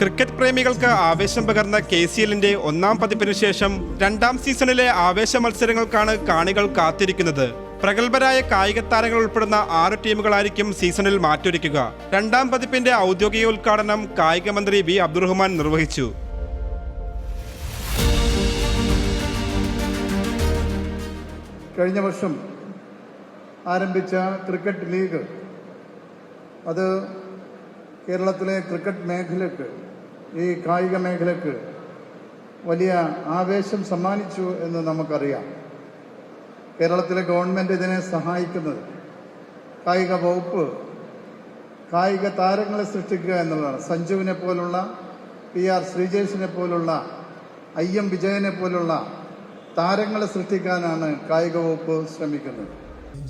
Cricket പ്രേമികൾക്ക് ആവേശം പകർന്ന KCLന്റെ ഒന്നാം പതിപ്പിന് ശേഷം രണ്ടാം സീസണിലെ ആവേശ മത്സരങ്ങൾക്കാണ് കാണികൾ കാത്തിരിക്കുന്നത്. പ്രഗത്ഭരായ കായിക താരങ്ങൾ ഉൾപ്പെടുന്ന 6 ടീമുകളായിരിക്കും സീസണിൽ മാറ്റൊരുക്കുക. രണ്ടാം പതിപ്പിന്റെ ഔദ്യോഗിക ഉദ്ഘാടനം കായിക മന്ത്രി വി അബ്ദുറഹ്മാൻ നിർവഹിച്ചു. കഴിഞ്ഞ വർഷം ആരംഭിച്ച ക്രിക്കറ്റ് ലീഗ് അത് കേരളത്തിലെ ക്രിക്കറ്റ് മേഖലയ്ക്ക്, ഈ കായിക മേഖലയ്ക്ക് വലിയ ആവേശം സമ്മാനിച്ചു എന്ന് നമുക്കറിയാം. കേരളത്തിലെ ഗവൺമെൻറ് ഇതിനെ സഹായിക്കുന്നത് കായിക വകുപ്പ് കായിക താരങ്ങളെ സൃഷ്ടിക്കുക എന്നുള്ളതാണ്. സഞ്ജുവിനെ പോലുള്ള, PR ശ്രീജേഷിനെ പോലുള്ള, IM വിജയനെ പോലുള്ള താരങ്ങളെ സൃഷ്ടിക്കാനാണ് കായിക വകുപ്പ് ശ്രമിക്കുന്നത്.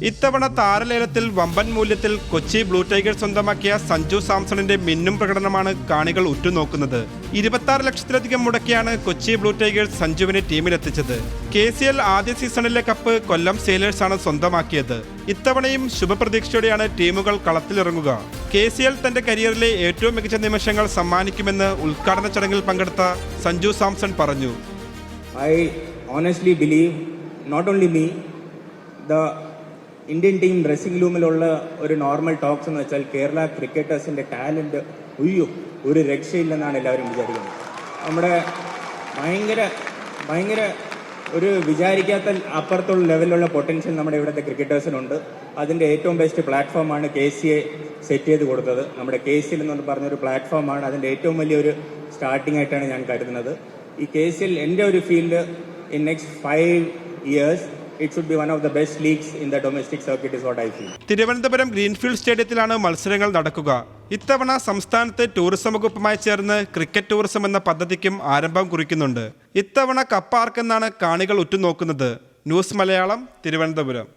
ഇത്തവണ താരലേലത്തിൽ വമ്പൻ മൂല്യത്തിൽ കൊച്ചി ബ്ലൂ ടൈഗേഴ്സ് സ്വന്തമാക്കിയ സഞ്ജു സാംസണിന്റെ മിന്നും പ്രകടനമാണ് കാണികൾ ഉറ്റുനോക്കുന്നത്. 26 ലക്ഷത്തിലധികം മുടക്കിയാണ് കൊച്ചി ബ്ലൂ ടൈഗേഴ്സ് സഞ്ജുവിനെ ടീമിലെത്തിച്ചത്. KCL ആദ്യ സീസണിലെ കപ്പ് കൊല്ലം സെയിലേഴ്സാണ് സ്വന്തമാക്കിയത്. ഇത്തവണയും ശുഭപ്രതീക്ഷയോടെയാണ് ടീമുകൾ കളത്തിലിറങ്ങുക. KCL തന്റെ കരിയറിലെ ഏറ്റവും മികച്ച നിമിഷങ്ങൾ സമ്മാനിക്കുമെന്ന് ഉദ്ഘാടന ചടങ്ങിൽ പങ്കെടുത്ത സഞ്ജു സാംസൺ പറഞ്ഞു. I honestly believe not only me, the Indian team dressing റൂമിലുള്ള ഒരു നോർമൽ ടോക്സ് എന്ന് വെച്ചാൽ കേരള ക്രിക്കറ്റേഴ്സിൻ്റെ ടാലൻറ്റ് ഒരു രക്ഷയില്ലെന്നാണ് എല്ലാവരും വിചാരിക്കുന്നത്. നമ്മുടെ ഭയങ്കര ഒരു വിചാരിക്കാത്ത അപ്പുറത്തുള്ള ലെവലിലുള്ള പൊട്ടൻഷ്യൽ നമ്മുടെ ഇവിടുത്തെ ക്രിക്കറ്റേഴ്സിനുണ്ട്. അതിൻ്റെ ഏറ്റവും ബെസ്റ്റ് പ്ലാറ്റ്ഫോമാണ് KCA സെറ്റ് ചെയ്ത് കൊടുത്തത്. നമ്മുടെ KCL എന്ന് പറഞ്ഞൊരു പ്ലാറ്റ്ഫോമാണ് അതിൻ്റെ ഏറ്റവും വലിയൊരു സ്റ്റാർട്ടിംഗ് ആയിട്ടാണ് ഞാൻ കരുതുന്നത്. ഈ KCL എൻ്റെ ഒരു field in next 5 years it should be one of the best leagues in the domestic circuit is what I feel. Thiruvananthapuram greenfield സ്റ്റേഡിയത്തിലാണ് മത്സരങ്ങൾ നടക്കുക. ഇത്തവണ സംസ്ഥാനത്തെ ടൂറിസം വകുപ്പുമായി ചേർന്ന് ക്രിക്കറ്റ് ടൂറിസം എന്ന പദ്ധതിക്കും ആരംഭം കുറിക്കുന്നുണ്ട്. ഇത്തവണ കപ്പ് ആർക്കെന്നാണ് കാണികൾ ഉറ്റുനോക്കുന്നത്. ന്യൂസ് മലയാളം, തിരുവനന്തപുരം.